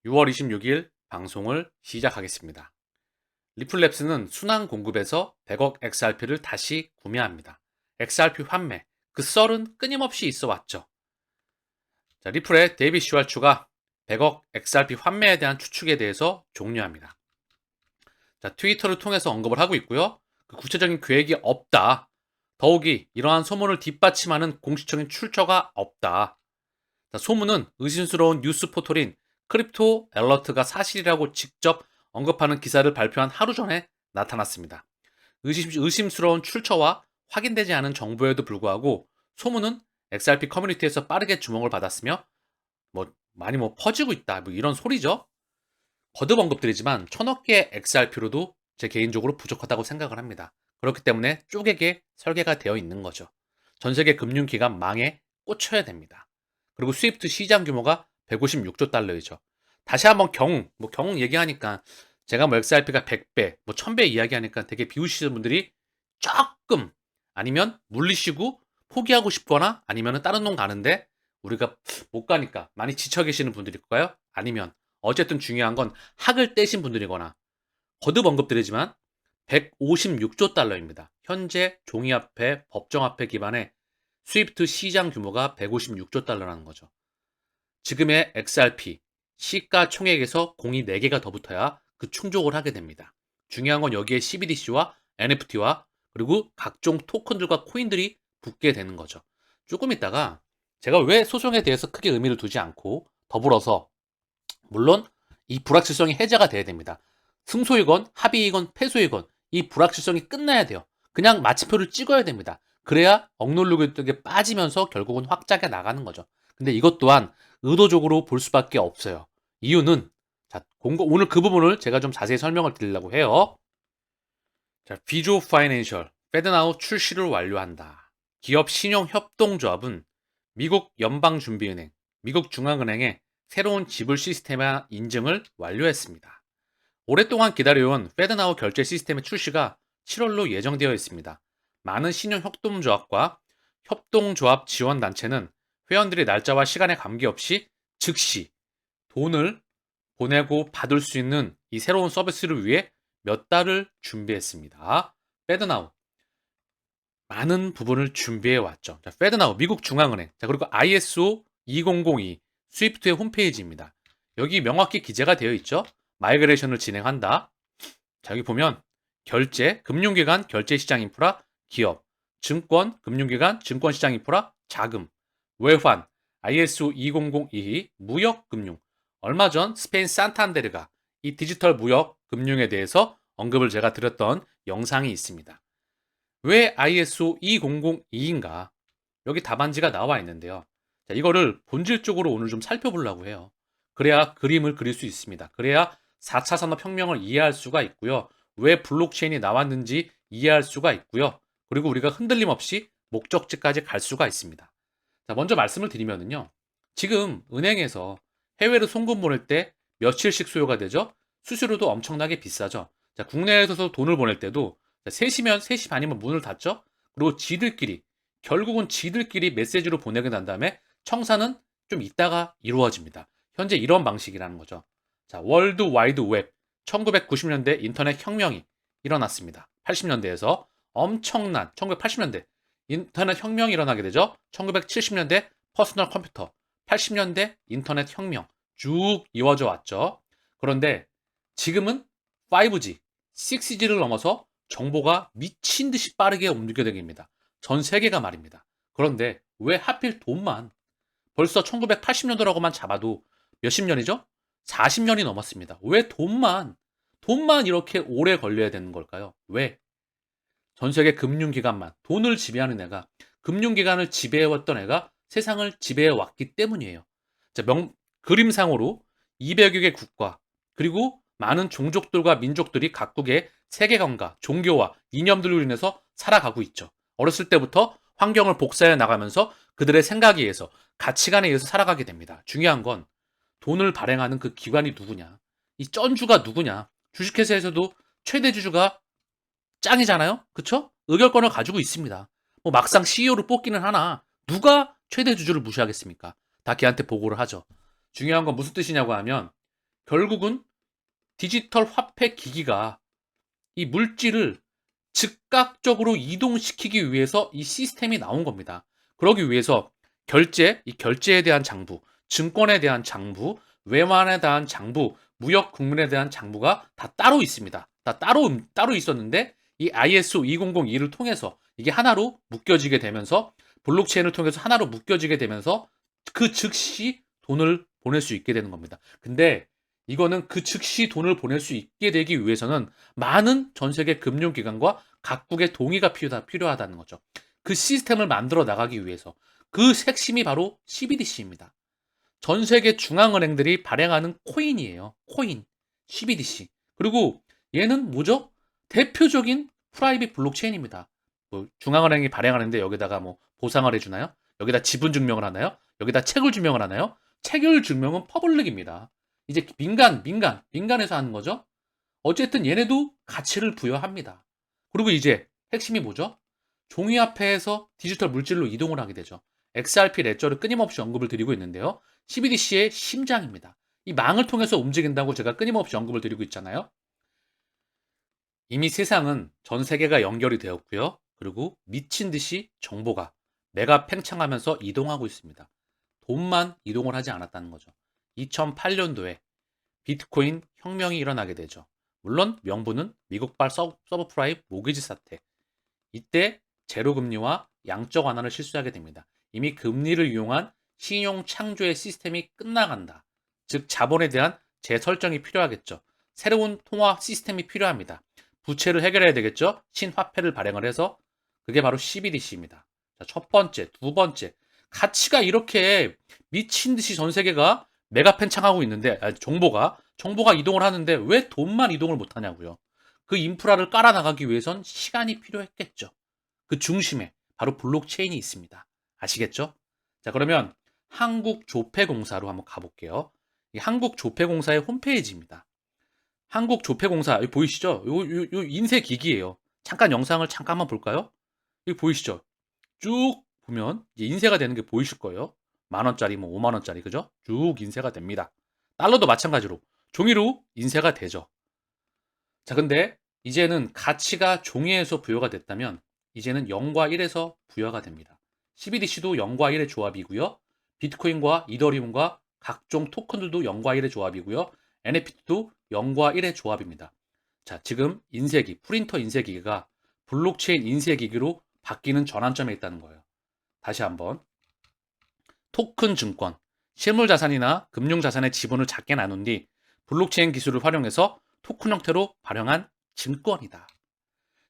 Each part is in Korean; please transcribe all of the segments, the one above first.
6월 26일 방송을 시작하겠습니다. 리플랩스는 순환 공급에서 100억 XRP를 다시 구매합니다. XRP 환매, 그 썰은 끊임없이 있어 왔죠. 자, 리플의 데이빗 슈왈츠가 100억 XRP 환매에 대한 추측에 대해서 종료합니다. 자, 트위터를 통해서 언급을 하고 있고요. 그 구체적인 계획이 없다. 더욱이 이러한 소문을 뒷받침하는 공식적인 출처가 없다. 자, 소문은 의심스러운 뉴스 포털인 크립토 엘러트가 사실이라고 직접 언급하는 기사를 발표한 하루 전에 나타났습니다. 의심스러운 출처와 확인되지 않은 정보에도 불구하고 소문은 XRP 커뮤니티에서 빠르게 주목을 받았으며 많이 퍼지고 있다 이런 소리죠. 거듭 언급드리지만 1000억 개의 XRP로도 제 개인적으로 부족하다고 생각을 합니다. 그렇기 때문에 쪼개게 설계가 되어 있는 거죠. 전 세계 금융기관 망에 꽂혀야 됩니다. 그리고 스위프트 시장 규모가 156조 달러이죠. 다시 한번 경우 얘기하니까 제가 XRP가 100배, 1000배 이야기하니까 되게 비우시는 분들이 조금 아니면 물리시고 포기하고 싶거나 아니면 다른 놈 가는데 우리가 못 가니까 많이 지쳐 계시는 분들일까요? 아니면 어쨌든 중요한 건 학을 떼신 분들이거나 거듭 언급드리지만 156조 달러입니다. 현재 종이화폐, 법정화폐 기반의 스위프트 시장 규모가 156조 달러라는 거죠. 지금의 XRP 시가총액에서 공이 4개가 더 붙어야 그 충족을 하게 됩니다. 중요한 건 여기에 CBDC와 NFT와 그리고 각종 토큰들과 코인들이 붙게 되는 거죠. 조금 있다가 제가 왜 소송에 대해서 크게 의미를 두지 않고 더불어서 물론 이 불확실성이 해제가 돼야 됩니다. 승소이건 합의이건 패소이건 이 불확실성이 끝나야 돼요. 그냥 마침표를 찍어야 됩니다. 그래야 억누르게 빠지면서 결국은 확장해 나가는 거죠. 근데 이것 또한 의도적으로 볼 수밖에 없어요. 이유는 오늘 그 부분을 제가 좀 자세히 설명을 드리려고 해요. 자, 비조 파이낸셜 페드나우 출시를 완료한다. 기업 신용 협동조합은 미국 연방준비은행, 미국 중앙은행의 새로운 지불 시스템의 인증을 완료했습니다. 오랫동안 기다려온 페드나우 결제 시스템의 출시가 7월로 예정되어 있습니다. 많은 신용 협동조합과 협동조합 지원단체는 회원들의 날짜와 시간에 관계없이 즉시 돈을 보내고 받을 수 있는 이 새로운 서비스를 위해 몇 달을 준비했습니다. 페드나우 많은 부분을 준비해 왔죠. 자, 페드나우 미국 중앙은행. 자, 그리고 ISO 2002 스위프트의 홈페이지입니다. 여기 명확히 기재가 되어 있죠. 마이그레이션을 진행한다. 자, 여기 보면 결제, 금융기관, 결제시장 인프라, 기업, 증권, 금융기관, 증권시장 인프라, 자금, 외환, ISO 2002 무역금융. 얼마 전 스페인 산탄데르가 이 디지털 무역 금융에 대해서 언급을 제가 드렸던 영상이 있습니다. 왜 ISO 2002인가? 여기 답안지가 나와 있는데요. 자, 이거를 본질적으로 오늘 좀 살펴보려고 해요. 그래야 그림을 그릴 수 있습니다. 그래야 4차 산업혁명을 이해할 수가 있고요. 왜 블록체인이 나왔는지 이해할 수가 있고요. 그리고 우리가 흔들림 없이 목적지까지 갈 수가 있습니다. 자, 먼저 말씀을 드리면은요. 지금 은행에서 해외로 송금 보낼 때 며칠씩 소요가 되죠? 수수료도 엄청나게 비싸죠. 자, 국내에서 돈을 보낼 때도 3시면 3시 반이면 문을 닫죠? 그리고 결국은 지들끼리 메시지로 보내게 난 다음에 청산은 좀 있다가 이루어집니다. 현재 이런 방식이라는 거죠. 자, 월드 와이드 웹 1990년대 인터넷 혁명이 일어났습니다. 80년대에서 엄청난 1980년대 인터넷 혁명이 일어나게 되죠. 1970년대 퍼스널 컴퓨터, 80년대 인터넷 혁명 쭉 이어져 왔죠. 그런데 지금은 5G, 6G를 넘어서 정보가 미친 듯이 빠르게 움직여다닙니다. 전 세계가 말입니다. 그런데 왜 하필 돈만 벌써 1980년도라고만 잡아도 몇십 년이죠? 40년이 넘었습니다. 왜 돈만 이렇게 오래 걸려야 되는 걸까요? 왜? 전 세계 금융기관만 돈을 지배하는 애가 금융기관을 지배해왔던 애가 세상을 지배해왔기 때문이에요. 자, 그림상으로 200여 개 국가 그리고 많은 종족들과 민족들이 각국의 세계관과 종교와 이념들로 인해서 살아가고 있죠. 어렸을 때부터 환경을 복사해 나가면서 그들의 생각에 의해서 가치관에 의해서 살아가게 됩니다. 중요한 건 돈을 발행하는 그 기관이 누구냐? 이 쩐주가 누구냐? 주식회사에서도 최대 주주가 짱이잖아요. 그쵸? 의결권을 가지고 있습니다. 막상 CEO를 뽑기는 하나 누가 최대 주주를 무시하겠습니까? 다 걔한테 보고를 하죠. 중요한 건 무슨 뜻이냐고 하면 결국은 디지털 화폐 기기가 이 물질을 즉각적으로 이동시키기 위해서 이 시스템이 나온 겁니다. 그러기 위해서 이 결제에 대한 장부, 증권에 대한 장부, 외환에 대한 장부, 무역 국면에 대한 장부가 다 따로 있습니다. 다 따로 있었는데 이 ISO 2002를 통해서 이게 하나로 묶여지게 되면서 블록체인을 통해서 하나로 묶여지게 되면서 그 즉시 돈을 보낼 수 있게 되는 겁니다. 근데 이거는 그 즉시 돈을 보낼 수 있게 되기 위해서는 많은 전 세계 금융기관과 각국의 동의가 필요하다는 거죠. 그 시스템을 만들어 나가기 위해서. 그 핵심이 바로 CBDC입니다. 전 세계 중앙은행들이 발행하는 코인이에요. 코인. CBDC. 그리고 얘는 뭐죠? 대표적인 프라이빗 블록체인입니다. 뭐 중앙은행이 발행하는데 여기다가 뭐 보상을 해주나요? 여기다 지분 증명을 하나요? 여기다 채굴 증명을 하나요? 채굴 증명은 퍼블릭입니다. 이제 민간에서 하는 거죠. 어쨌든 얘네도 가치를 부여합니다. 그리고 이제 핵심이 뭐죠? 종이화폐에서 디지털 물질로 이동을 하게 되죠. XRP 레저를 끊임없이 언급을 드리고 있는데요. CBDC의 심장입니다. 이 망을 통해서 움직인다고 제가 끊임없이 언급을 드리고 있잖아요. 이미 세상은 전 세계가 연결이 되었고요. 그리고 미친 듯이 정보가 내가 팽창하면서 이동하고 있습니다. 돈만 이동을 하지 않았다는 거죠. 2008년도에 비트코인 혁명이 일어나게 되죠. 물론 명분은 미국발 서브프라임 모기지 사태. 이때 제로금리와 양적 완화를 실시하게 됩니다. 이미 금리를 이용한 신용 창조의 시스템이 끝나간다. 즉 자본에 대한 재설정이 필요하겠죠. 새로운 통화 시스템이 필요합니다. 부채를 해결해야 되겠죠. 신화폐를 발행을 해서 그게 바로 CBDC입니다. 첫 번째, 두 번째, 가치가 이렇게 미친 듯이 전 세계가 메가 팽창하고 있는데 정보가 이동을 하는데 왜 돈만 이동을 못 하냐고요. 그 인프라를 깔아 나가기 위해선 시간이 필요했겠죠. 그 중심에 바로 블록체인이 있습니다. 아시겠죠? 자, 그러면 한국조폐공사로 한번 가볼게요. 이 한국조폐공사의 홈페이지입니다. 한국조폐공사 여기 보이시죠? 요 인쇄 기기예요. 잠깐 영상을 잠깐만 볼까요? 여기 보이시죠? 쭉 보면 이제 인쇄가 되는 게 보이실 거예요. 10,000원짜리, 뭐 50,000원짜리, 그죠? 쭉 인쇄가 됩니다. 달러도 마찬가지로 종이로 인쇄가 되죠. 자, 근데 이제는 가치가 종이에서 부여가 됐다면 이제는 0과 1에서 부여가 됩니다. CBDC도 0과 1의 조합이고요. 비트코인과 이더리움과 각종 토큰들도 0과 1의 조합이고요. NFT도 0과 1의 조합입니다. 자, 지금 인쇄기, 프린터 인쇄기가 블록체인 인쇄기기로 바뀌는 전환점에 있다는 거예요. 다시 한번. 토큰 증권, 실물 자산이나 금융 자산의 지분을 작게 나눈 뒤 블록체인 기술을 활용해서 토큰 형태로 발행한 증권이다.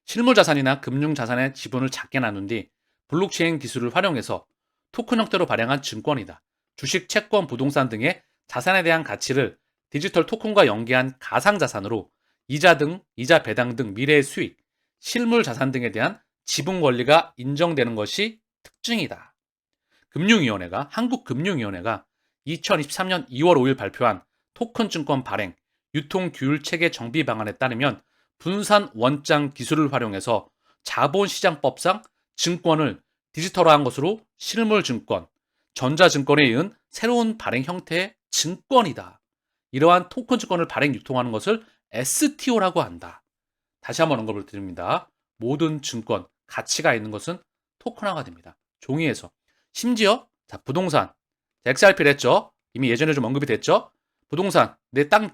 실물 자산이나 금융 자산의 지분을 작게 나눈 뒤 블록체인 기술을 활용해서 토큰 형태로 발행한 증권이다. 주식, 채권, 부동산 등의 자산에 대한 가치를 디지털 토큰과 연계한 가상 자산으로 이자 배당 등 미래의 수익, 실물 자산 등에 대한 지분 권리가 인정되는 것이 특징이다. 한국금융위원회가 2023년 2월 5일 발표한 토큰 증권 발행, 유통 규율 체계 정비 방안에 따르면 분산 원장 기술을 활용해서 자본시장법상 증권을 디지털화한 것으로 실물증권, 전자증권에 이은 새로운 발행 형태의 증권이다. 이러한 토큰 증권을 발행 유통하는 것을 STO라고 한다. 다시 한번 언급을 드립니다. 모든 증권, 가치가 있는 것은 토큰화가 됩니다. 종이에서. 심지어 부동산, XRP를 했죠. 이미 예전에 좀 언급이 됐죠. 부동산, 내 땅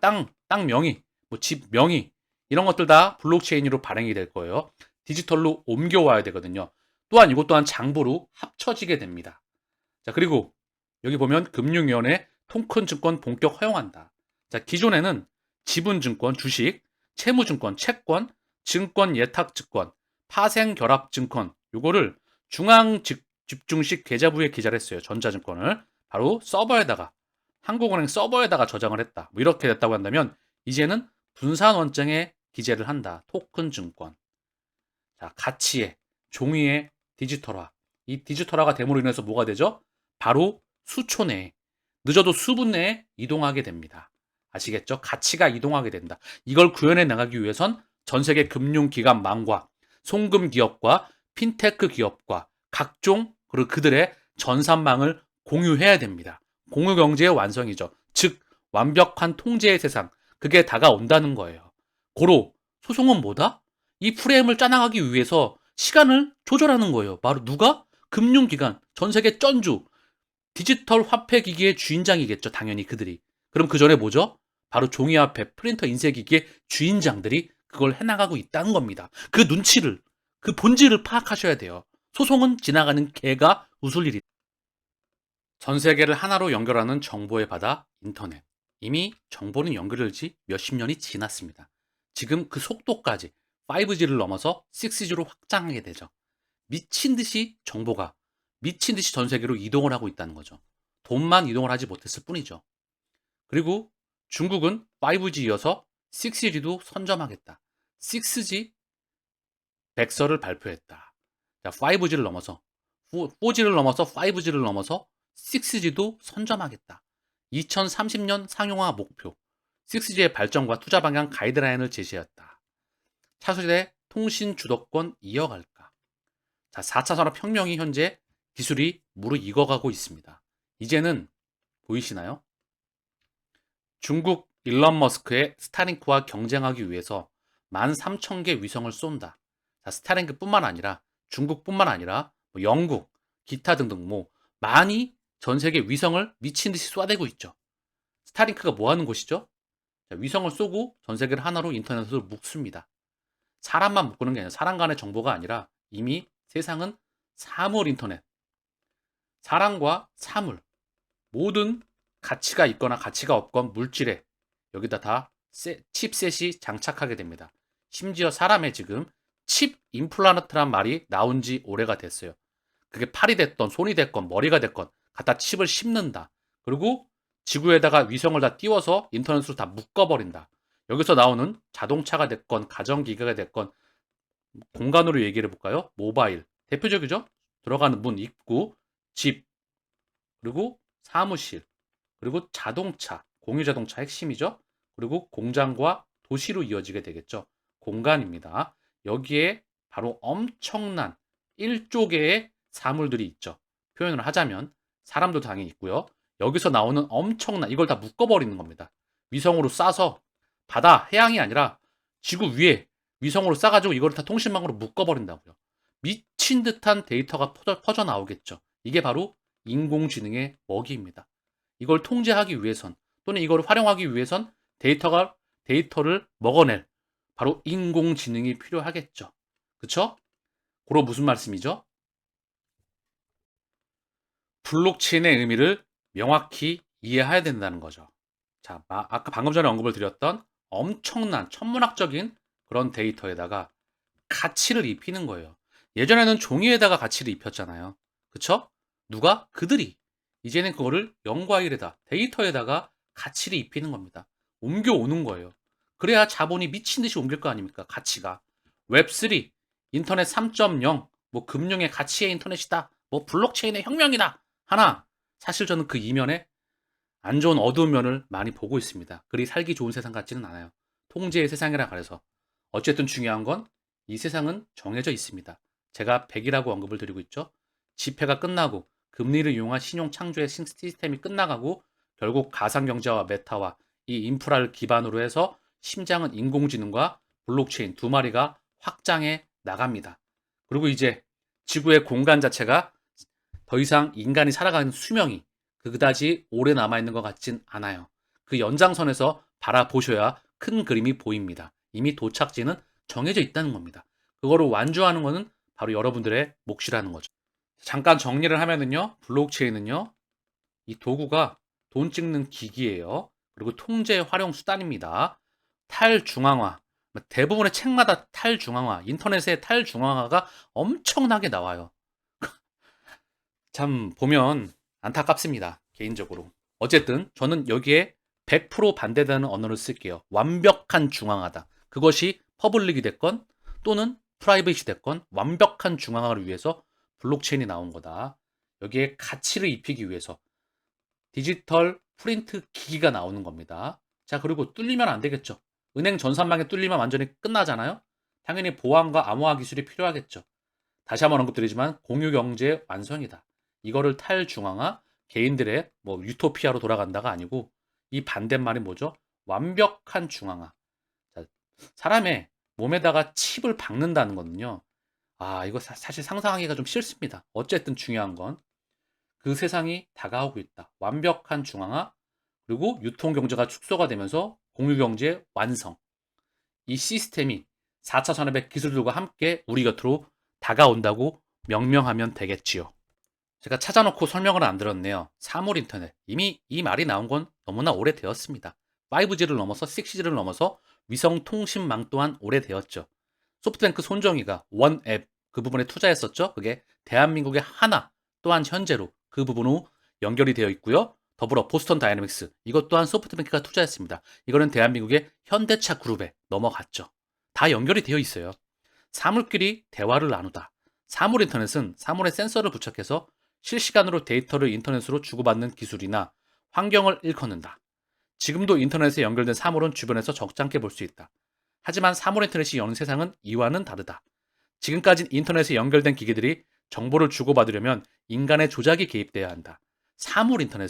명의, 뭐 집 명의 이런 것들 다 블록체인으로 발행이 될 거예요. 디지털로 옮겨와야 되거든요. 또한 이것 또한 장부로 합쳐지게 됩니다. 자, 그리고 여기 보면 금융위원회 토큰 증권 본격 허용한다. 자, 기존에는 지분증권, 주식, 채무증권, 채권, 증권 예탁증권, 파생결합증권 요거를 중앙 집중식 계좌부에 기재를 했어요. 전자증권을 바로 서버에다가 한국은행 서버에다가 저장을 했다. 뭐 이렇게 됐다고 한다면 이제는 분산 원장에 기재를 한다. 토큰 증권. 자, 가치의 종이의 디지털화. 이 디지털화가 됨으로 인해서 뭐가 되죠? 바로 수초 내에 늦어도 수분 내에 이동하게 됩니다. 아시겠죠? 가치가 이동하게 된다. 이걸 구현해 나가기 위해선 전 세계 금융기관망과 송금 기업과 핀테크 기업과 각종 그리고 그들의 전산망을 공유해야 됩니다. 공유 경제의 완성이죠. 즉 완벽한 통제의 세상, 그게 다가온다는 거예요. 고로 소송은 뭐다? 이 프레임을 짜나가기 위해서 시간을 조절하는 거예요. 바로 누가? 금융기관, 전 세계 쩐주, 디지털 화폐 기기의 주인장이겠죠. 당연히 그들이. 그럼 그 전에 뭐죠? 바로 종이화폐, 프린터 인쇄기기의 주인장들이 그걸 해나가고 있다는 겁니다. 그 눈치를, 그 본질을 파악하셔야 돼요. 소송은 지나가는 개가 웃을 일이. 전 세계를 하나로 연결하는 정보의 바다, 인터넷. 이미 정보는 연결되지 몇십 년이 지났습니다. 지금 그 속도까지 5G를 넘어서 6G로 확장하게 되죠. 미친 듯이 정보가 미친 듯이 전 세계로 이동을 하고 있다는 거죠. 돈만 이동을 하지 못했을 뿐이죠. 그리고 중국은 5G 이어서 6G도 선점하겠다. 6G 백서를 발표했다. 자, 5G를 넘어서 4G를 넘어서 5G를 넘어서 6G도 선점하겠다. 2030년 상용화 목표. 6G의 발전과 투자 방향 가이드라인을 제시했다. 차세대 통신 주도권 이어갈까? 자, 4차 산업혁명이 현재 기술이 무르익어가고 있습니다. 이제는 보이시나요? 중국 일론 머스크의 스타링크와 경쟁하기 위해서 13,000개 위성을 쏜다. 자, 스타링크뿐만 아니라 중국뿐만 아니라 뭐 영국, 기타 등등 뭐 많이 전 세계 위성을 미친 듯이 쏴대고 있죠. 스타링크가 뭐 하는 곳이죠? 자, 위성을 쏘고 전 세계를 하나로 인터넷으로 묶습니다. 사람만 묶는 게 아니라 사람 간의 정보가 아니라 이미 세상은 사물 인터넷, 사람과 사물, 모든 가치가 있거나 가치가 없건 물질에 여기다 다 칩셋이 장착하게 됩니다. 심지어 사람의 지금 칩 임플란트란 말이 나온 지 오래가 됐어요. 그게 팔이 됐건 손이 됐건 머리가 됐건 갖다 칩을 심는다. 그리고 지구에다가 위성을 다 띄워서 인터넷으로 다 묶어버린다. 여기서 나오는 자동차가 됐건 가전기계가 됐건 공간으로 얘기를 해볼까요? 모바일 대표적이죠? 들어가는 문 입구, 집, 그리고 사무실, 그리고 자동차, 공유자동차 핵심이죠. 그리고 공장과 도시로 이어지게 되겠죠. 공간입니다. 여기에 바로 엄청난 1조 개의 사물들이 있죠. 표현을 하자면 사람도 당연히 있고요. 여기서 나오는 엄청난 이걸 다 묶어버리는 겁니다. 위성으로 쏴서 바다, 해양이 아니라 지구 위에 위성으로 쏴가지고 이걸 다 통신망으로 묶어버린다고요. 미친 듯한 데이터가 퍼져 나오겠죠. 이게 바로 인공지능의 먹이입니다. 이걸 통제하기 위해선 또는 이걸 활용하기 위해선 데이터를 먹어낼 바로 인공지능이 필요하겠죠. 그쵸? 그럼 무슨 말씀이죠? 블록체인의 의미를 명확히 이해해야 된다는 거죠. 자, 아까 방금 전에 언급을 드렸던 엄청난 천문학적인 그런 데이터에다가 가치를 입히는 거예요. 예전에는 종이에다가 가치를 입혔잖아요. 그쵸? 누가? 그들이. 이제는 그거를 0과 1에다 데이터에다가 가치를 입히는 겁니다. 옮겨오는 거예요. 그래야 자본이 미친 듯이 옮길 거 아닙니까? 가치가. 웹3, 인터넷 3.0, 뭐 금융의 가치의 인터넷이다. 뭐 블록체인의 혁명이다. 하나, 사실 저는 그 이면에 안 좋은 어두운 면을 많이 보고 있습니다. 그리 살기 좋은 세상 같지는 않아요. 통제의 세상이라 그래서. 어쨌든 중요한 건 이 세상은 정해져 있습니다. 제가 100이라고 언급을 드리고 있죠. 지폐가 끝나고 금리를 이용한 신용 창조의 시스템이 끝나가고 결국 가상경제와 메타와 이 인프라를 기반으로 해서 심장은 인공지능과 블록체인 두 마리가 확장해 나갑니다. 그리고 이제 지구의 공간 자체가 더 이상 인간이 살아가는 수명이 그다지 오래 남아있는 것 같진 않아요. 그 연장선에서 바라보셔야 큰 그림이 보입니다. 이미 도착지는 정해져 있다는 겁니다. 그거를 완주하는 것은 바로 여러분들의 몫이라는 거죠. 잠깐 정리를 하면은요, 블록체인은요, 이 도구가 돈 찍는 기기예요. 그리고 통제 활용 수단입니다. 탈중앙화. 대부분의 책마다 탈중앙화, 인터넷의 탈중앙화가 엄청나게 나와요. 참 보면 안타깝습니다. 개인적으로. 어쨌든 저는 여기에 100% 반대되는 언어를 쓸게요. 완벽한 중앙화다. 그것이 퍼블릭이 됐건 또는 프라이빗이 됐건 완벽한 중앙화를 위해서 블록체인이 나온 거다. 여기에 가치를 입히기 위해서 디지털 프린트 기기가 나오는 겁니다. 자, 그리고 뚫리면 안 되겠죠. 은행 전산망에 뚫리면 완전히 끝나잖아요. 당연히 보안과 암호화 기술이 필요하겠죠. 다시 한번 언급드리지만 공유 경제의 완성이다. 이거를 탈중앙화 개인들의 뭐 유토피아로 돌아간다가 아니고 이 반대말이 뭐죠? 완벽한 중앙화. 자, 사람의 몸에다가 칩을 박는다는 거는요. 이거 사실 상상하기가 좀 싫습니다. 어쨌든 중요한 건 그 세상이 다가오고 있다. 완벽한 중앙화, 그리고 유통경제가 축소가 되면서 공유경제 완성. 이 시스템이 4차 산업의 기술들과 함께 우리 곁으로 다가온다고 명명하면 되겠지요. 제가 찾아놓고 설명을 안 들었네요. 사물 인터넷. 이미 이 말이 나온 건 너무나 오래되었습니다. 5G를 넘어서 6G를 넘어서 위성 통신망 또한 오래되었죠. 소프트뱅크 손정희가 원앱 그 부분에 투자했었죠. 그게 대한민국의 하나 또한 현재로 그 부분으로 연결이 되어 있고요. 더불어 보스턴 다이내믹스 이것 또한 소프트뱅크가 투자했습니다. 이거는 대한민국의 현대차 그룹에 넘어갔죠. 다 연결이 되어 있어요. 사물끼리 대화를 나누다. 사물 인터넷은 사물에 센서를 부착해서 실시간으로 데이터를 인터넷으로 주고받는 기술이나 환경을 일컫는다. 지금도 인터넷에 연결된 사물은 주변에서 적잖게 볼 수 있다. 하지만 사물 인터넷이 여는 세상은 이와는 다르다. 지금까지 인터넷에 연결된 기기들이 정보를 주고받으려면 인간의 조작이 개입돼야 한다. 사물 인터넷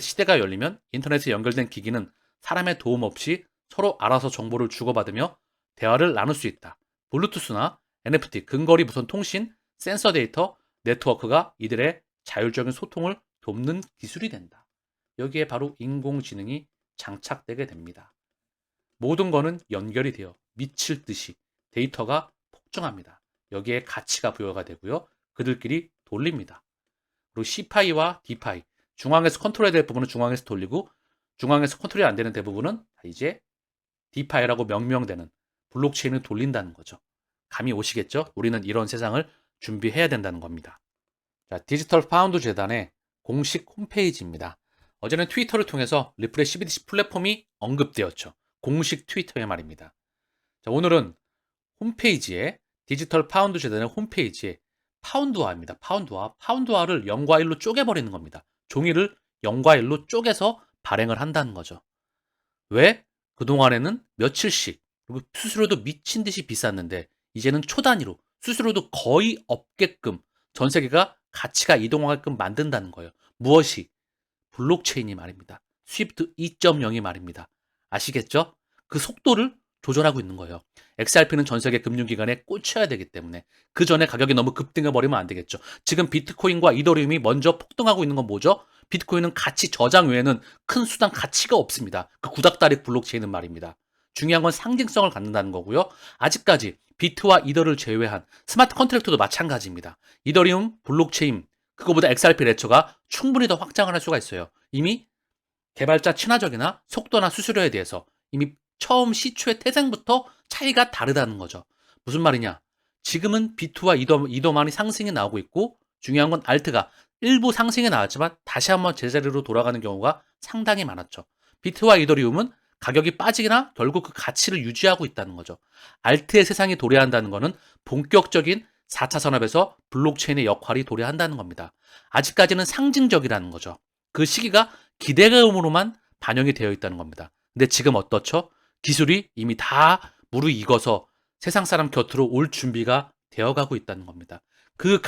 시대가 열리면 인터넷에 연결된 기기는 사람의 도움 없이 서로 알아서 정보를 주고받으며 대화를 나눌 수 있다. 블루투스나 NFT, 근거리 무선 통신, 센서 데이터, 네트워크가 이들의 자율적인 소통을 돕는 기술이 된다. 여기에 바로 인공지능이 장착되게 됩니다. 모든 거는 연결이 되어 미칠 듯이 데이터가 폭증합니다. 여기에 가치가 부여가 되고요. 그들끼리 돌립니다. 그리고 C파이와 D파이, 중앙에서 컨트롤해야 될 부분은 중앙에서 돌리고 중앙에서 컨트롤이 안 되는 대부분은 이제 D파이라고 명명되는 블록체인을 돌린다는 거죠. 감이 오시겠죠? 우리는 이런 세상을 준비해야 된다는 겁니다. 자, 디지털 파운드 재단의 공식 홈페이지입니다. 어제는 트위터를 통해서 리플의 CBDC 플랫폼이 언급되었죠. 공식 트위터의 말입니다. 자, 오늘은 홈페이지에 디지털 파운드 재단의 홈페이지에 파운드화입니다. 파운드화를 0과 1로 쪼개버리는 겁니다. 종이를 0과 1로 쪼개서 발행을 한다는 거죠. 왜? 그동안에는 며칠씩 그리고 수수료도 미친 듯이 비쌌는데 이제는 초 단위로 수수료도 거의 없게끔 전 세계가 가치가 이동하게끔 만든다는 거예요. 무엇이? 블록체인이 말입니다. 스위프트 2.0이 말입니다. 아시겠죠? 그 속도를 조절하고 있는 거예요. XRP는 전 세계 금융기관에 꽂혀야 되기 때문에 그 전에 가격이 너무 급등해 버리면 안 되겠죠. 지금 비트코인과 이더리움이 먼저 폭등하고 있는 건 뭐죠? 비트코인은 가치 저장 외에는 큰 수단 가치가 없습니다. 그 구닥다리 블록체인은 말입니다. 중요한 건 상징성을 갖는다는 거고요. 아직까지 비트와 이더를 제외한 스마트 컨트랙트도 마찬가지입니다. 이더리움, 블록체인, 그거보다 XRP 레처가 충분히 더 확장을 할 수가 있어요. 이미 개발자 친화적이나 속도나 수수료에 대해서 이미 처음 시초의 태생부터 차이가 다르다는 거죠. 무슨 말이냐? 지금은 비트와 이더만이 상승이 나오고 있고 중요한 건 알트가 일부 상승이 나왔지만 다시 한번 제자리로 돌아가는 경우가 상당히 많았죠. 비트와 이더리움은 가격이 빠지거나 결국 그 가치를 유지하고 있다는 거죠. 알트의 세상이 도래한다는 것은 본격적인 4차 산업에서 블록체인의 역할이 도래한다는 겁니다. 아직까지는 상징적이라는 거죠. 그 시기가 기대감으로만 반영이 되어 있다는 겁니다. 근데 지금 어떻죠? 기술이 이미 다 무르익어서 세상 사람 곁으로 올 준비가 되어가고 있다는 겁니다. 그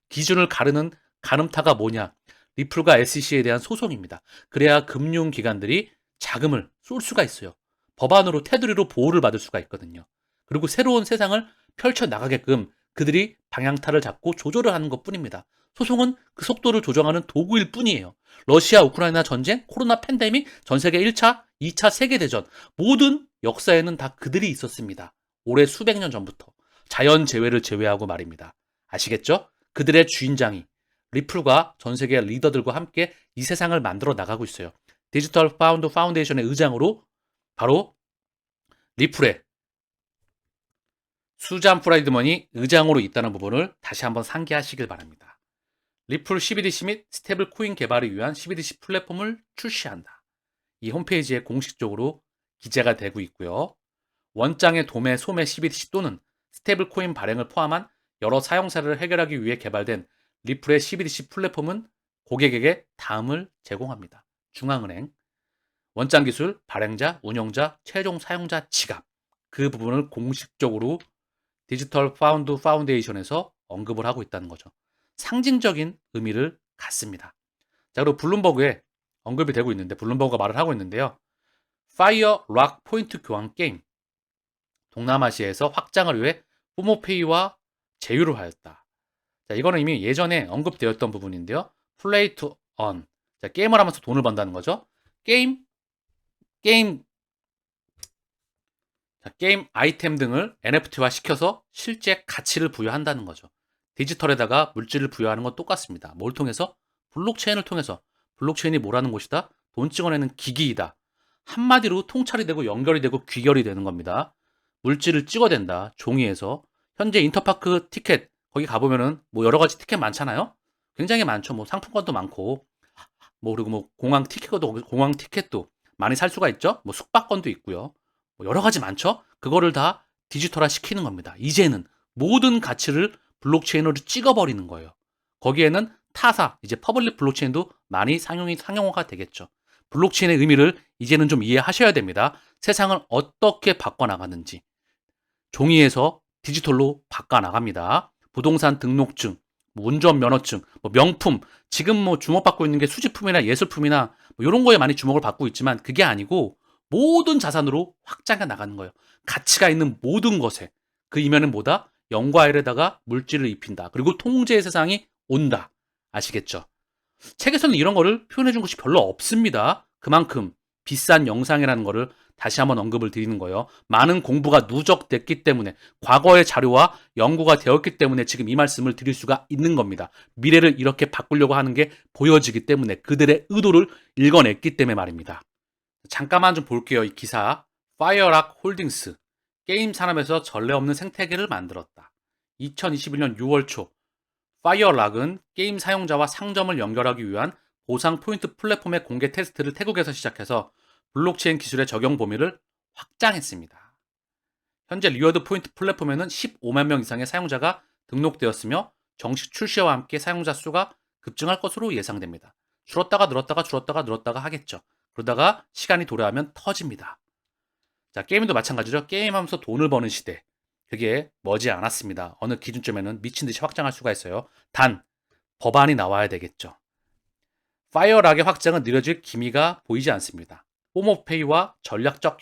기준을 가르는 가름타가 뭐냐? 리플과 SEC에 대한 소송입니다. 그래야 금융기관들이 자금을 쏠 수가 있어요. 법안으로 테두리로 보호를 받을 수가 있거든요. 그리고 새로운 세상을 펼쳐나가게끔 그들이 방향타를 잡고 조절을 하는 것 뿐입니다. 소송은 그 속도를 조정하는 도구일 뿐이에요. 러시아 우크라이나 전쟁, 코로나 팬데믹, 전 세계 1차, 2차 세계대전 모든 역사에는 다 그들이 있었습니다. 올해 수백 년 전부터. 자연재해를 제외하고 말입니다. 아시겠죠? 그들의 주인장이 리플과 전 세계 리더들과 함께 이 세상을 만들어 나가고 있어요. 디지털 파운드 파운데이션의 의장으로 바로 리플의 수잔 프라이드먼이 의장으로 있다는 부분을 다시 한번 상기하시길 바랍니다. 리플 CBDC 및 스테이블 코인 개발을 위한 CBDC 플랫폼을 출시한다. 이 홈페이지에 공식적으로 기재가 되고 있고요. 원장의 도매, 소매 CBDC 또는 스테이블 코인 발행을 포함한 여러 사용 사례를 해결하기 위해 개발된 리플의 CBDC 플랫폼은 고객에게 다음을 제공합니다. 중앙은행, 원장 기술, 발행자, 운영자, 최종 사용자 지갑. 그 부분을 공식적으로 디지털 파운드 파운데이션에서 언급을 하고 있다는 거죠. 상징적인 의미를 갖습니다. 자, 그리고 블룸버그에 언급이 되고 있는데 블룸버그가 말을 하고 있는데요. 파이어 락 포인트 교환 게임 동남아시아에서 확장을 위해 뽀모페이와 제휴를 하였다. 자, 이거는 이미 예전에 언급되었던 부분인데요. 플레이 투 언. 자, 게임을 하면서 돈을 번다는 거죠. 게임, 게임, 자, 게임 아이템 등을 NFT화 시켜서 실제 가치를 부여한다는 거죠. 디지털에다가 물질을 부여하는 건 똑같습니다. 뭘 통해서? 블록체인을 통해서. 블록체인이 뭐라는 곳이다? 돈 찍어내는 기기이다. 한마디로 통찰이 되고 연결이 되고 귀결이 되는 겁니다. 물질을 찍어댄다. 종이에서. 현재 인터파크 티켓 거기 가보면은 뭐 여러 가지 티켓 많잖아요. 굉장히 많죠. 뭐 상품권도 많고 뭐 그리고 뭐 공항 티켓도 많이 살 수가 있죠. 뭐 숙박권도 있고요. 뭐 여러 가지 많죠. 그거를 다 디지털화 시키는 겁니다. 이제는 모든 가치를 블록체인으로 찍어버리는 거예요. 거기에는 타사, 이제 퍼블릭 블록체인도 많이 상용화가 되겠죠. 블록체인의 의미를 이제는 좀 이해하셔야 됩니다. 세상을 어떻게 바꿔나가는지. 종이에서 디지털로 바꿔나갑니다. 부동산 등록증, 뭐 운전면허증, 뭐 명품, 지금 뭐 주목받고 있는 게 수집품이나 예술품이나 뭐 이런 거에 많이 주목을 받고 있지만 그게 아니고 모든 자산으로 확장해 나가는 거예요. 가치가 있는 모든 것에 그 이면은 뭐다? 영과 일에다가 물질을 입힌다. 그리고 통제의 세상이 온다. 아시겠죠? 책에서는 이런 거를 표현해 준 것이 별로 없습니다. 그만큼 비싼 영상이라는 거를 다시 한번 언급을 드리는 거예요. 많은 공부가 누적됐기 때문에 과거의 자료와 연구가 되었기 때문에 지금 이 말씀을 드릴 수가 있는 겁니다. 미래를 이렇게 바꾸려고 하는 게 보여지기 때문에 그들의 의도를 읽어냈기 때문에 말입니다. 잠깐만 좀 볼게요. 이 기사. 파이어락 홀딩스. 게임 산업에서 전례 없는 생태계를 만들었다. 2021년 6월 초 파이어락은 게임 사용자와 상점을 연결하기 위한 보상 포인트 플랫폼의 공개 테스트를 태국에서 시작해서 블록체인 기술의 적용 범위를 확장했습니다. 현재 리워드 포인트 플랫폼에는 15만 명 이상의 사용자가 등록되었으며 정식 출시와 함께 사용자 수가 급증할 것으로 예상됩니다. 줄었다가 늘었다가 줄었다가 늘었다가 하겠죠. 그러다가 시간이 도래하면 터집니다. 자, 게임도 마찬가지죠. 게임하면서 돈을 버는 시대. 그게 머지 않았습니다. 어느 기준점에는 미친 듯이 확장할 수가 있어요. 단 법안이 나와야 되겠죠. 파이어락의 확장은 느려질 기미가 보이지 않습니다. 뽀모페이와 전략적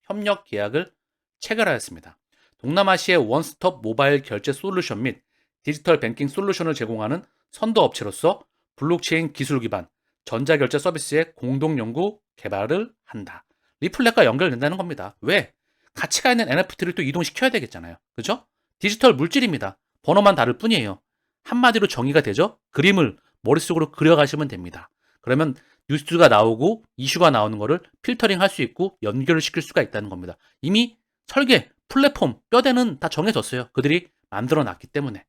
협력 계약을 체결하였습니다. 동남아시아의 원스톱 모바일 결제 솔루션 및 디지털 뱅킹 솔루션을 제공하는 선도 업체로서 블록체인 기술 기반 전자결제 서비스의 공동 연구 개발을 한다. 리플렛과 연결된다는 겁니다. 왜? 가치가 있는 NFT를 또 이동시켜야 되겠잖아요. 그죠? 디지털 물질입니다. 번호만 다를 뿐이에요. 한마디로 정의가 되죠? 그림을 머릿속으로 그려가시면 됩니다. 그러면 뉴스가 나오고 이슈가 나오는 거를 필터링 할 수 있고 연결을 시킬 수가 있다는 겁니다. 이미 설계, 플랫폼, 뼈대는 다 정해졌어요. 그들이 만들어 놨기 때문에.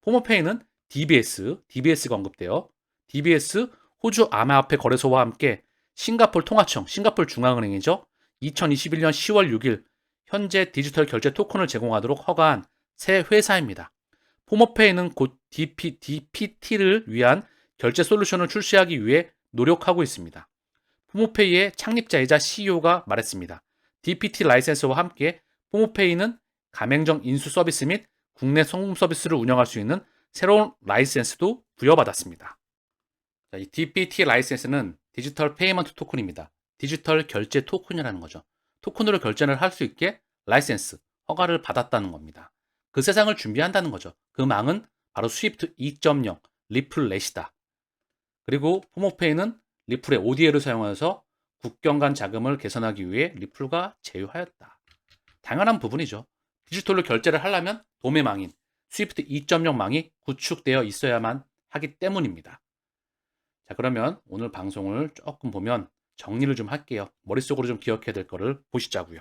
포모페이는 DBS가 언급돼요. DBS 호주 암호화폐 거래소와 함께 싱가포르 통화청, 싱가포르 중앙은행이죠. 2021년 10월 6일 현재 디지털 결제 토큰을 제공하도록 허가한 새 회사입니다. 포모페이는 곧 DPT를 위한 결제 솔루션을 출시하기 위해 노력하고 있습니다. 포모페이의 창립자이자 CEO가 말했습니다. DPT 라이센스와 함께 포모페이는 가맹점 인수 서비스 및 국내 송금 서비스를 운영할 수 있는 새로운 라이센스도 부여받았습니다. 자, 이 DPT 라이센스는 디지털 페이먼트 토큰입니다. 디지털 결제 토큰이라는 거죠. 토큰으로 결제를 할 수 있게 라이센스, 허가를 받았다는 겁니다. 그 세상을 준비한다는 거죠. 그 망은 바로 스위프트 2.0 리플렛이다. 그리고 포모페이는 리플의 ODA를 사용해서 국경 간 자금을 개선하기 위해 리플과 제휴하였다. 당연한 부분이죠. 디지털로 결제를 하려면 도매망인 스위프트 2.0 망이 구축되어 있어야만 하기 때문입니다. 자, 그러면 오늘 방송을 조금 보면 정리를 좀 할게요. 머릿속으로 좀 기억해야 될 거를 보시자고요.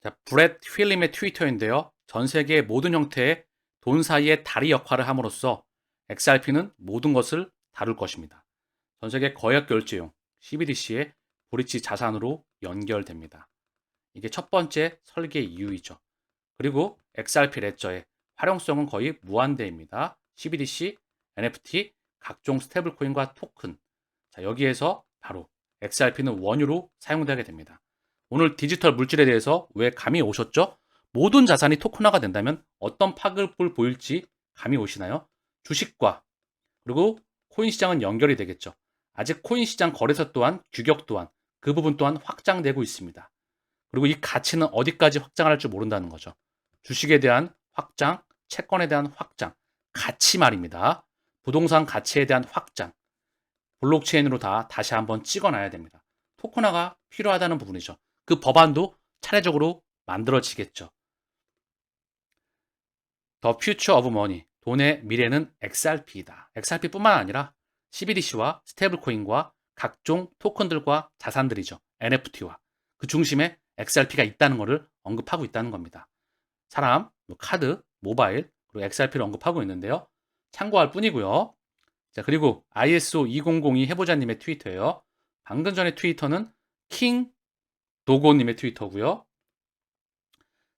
자, 브렛 휠림의 트위터인데요. 전 세계의 모든 형태의 돈 사이의 다리 역할을 함으로써 XRP는 모든 것을 다룰 것입니다. 전 세계 거액 결제용 CBDC의 브릿지 자산으로 연결됩니다. 이게 첫 번째 설계 이유이죠. 그리고 XRP 레저의 활용성은 거의 무한대입니다. CBDC, NFT, 각종 스테이블코인과 토큰. 자, 여기에서 바로 XRP는 원유로 사용되게 됩니다. 오늘 디지털 물질에 대해서 왜 감이 오셨죠? 모든 자산이 토큰화가 된다면 어떤 파급을 보일지 감이 오시나요? 주식과 그리고 코인 시장은 연결이 되겠죠. 아직 코인 시장 거래소 또한 규격 또한 그 부분 또한 확장되고 있습니다. 그리고 이 가치는 어디까지 확장할 줄 모른다는 거죠. 주식에 대한 확장, 채권에 대한 확장, 가치 말입니다. 부동산 가치에 대한 확장. 블록체인으로 다시 한번 찍어놔야 됩니다. 토큰화가 필요하다는 부분이죠. 그 법안도 차례적으로 만들어지겠죠. The Future of Money, 돈의 미래는 XRP이다. XRP뿐만 아니라 CBDC와 스테이블코인과 각종 토큰들과 자산들이죠. NFT와 그 중심에 XRP가 있다는 것을 언급하고 있다는 겁니다. 사람, 카드, 모바일, 그리고 XRP를 언급하고 있는데요. 참고할 뿐이고요. 자, 그리고 ISO 2002 해보자님의 트위터예요. 방금 전에 트위터는 킹 도고님의 트위터고요.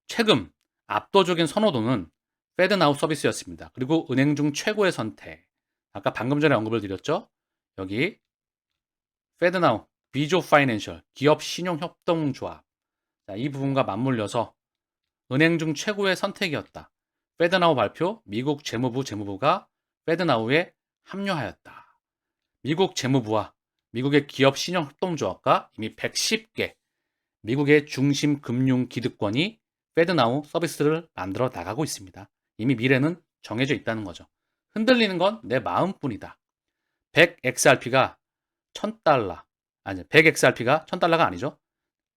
최근 압도적인 선호도는 페드나우 서비스였습니다. 그리고 은행 중 최고의 선택. 아까 방금 전에 언급을 드렸죠. 여기 페드나우, 비조 파이낸셜, 기업 신용 협동조합. 자, 이 부분과 맞물려서 은행 중 최고의 선택이었다. 페드나우 발표, 미국 재무부가 페드나우에 합류하였다. 미국 재무부와 미국의 기업 신용 협동조합과 이미 110개 미국의 중심 금융 기득권이 페드나우 서비스를 만들어 나가고 있습니다. 이미 미래는 정해져 있다는 거죠. 흔들리는 건 내 마음뿐이다. 100XRP가 1000달러, 아니 100XRP가 1000달러가 아니죠.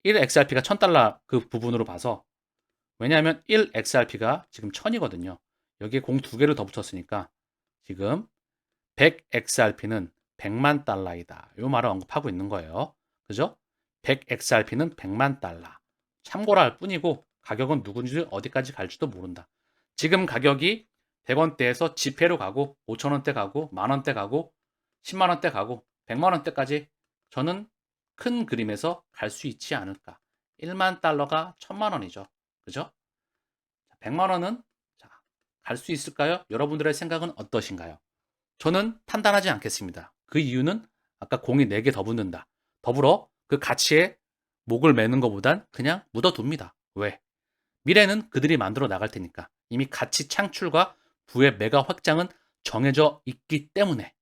1XRP가 1000달러 그 부분으로 봐서 왜냐하면 1XRP가 지금 1000이거든요. 여기에 공 2개를 더 붙였으니까 지금 100XRP는 100만 달러이다. 이 말을 언급하고 있는 거예요. 그죠? 100XRP는 100만 달러. 참고라 할 뿐이고 가격은 누군지 어디까지 갈지도 모른다. 지금 가격이 100원대에서 지폐로 가고 5천원대 가고 만원대 가고 10만원대 가고 100만원대까지 저는 큰 그림에서 갈 수 있지 않을까. 1만 달러가 1000만원이죠. 그죠? 100만원은 갈 수 있을까요? 여러분들의 생각은 어떠신가요? 저는 판단하지 않겠습니다. 그 이유는 아까 공이 4개 더 붙는다. 더불어 그 가치에 목을 매는 것보단 그냥 묻어둡니다. 왜? 미래는 그들이 만들어 나갈 테니까. 이미 가치 창출과 부의 메가 확장은 정해져 있기 때문에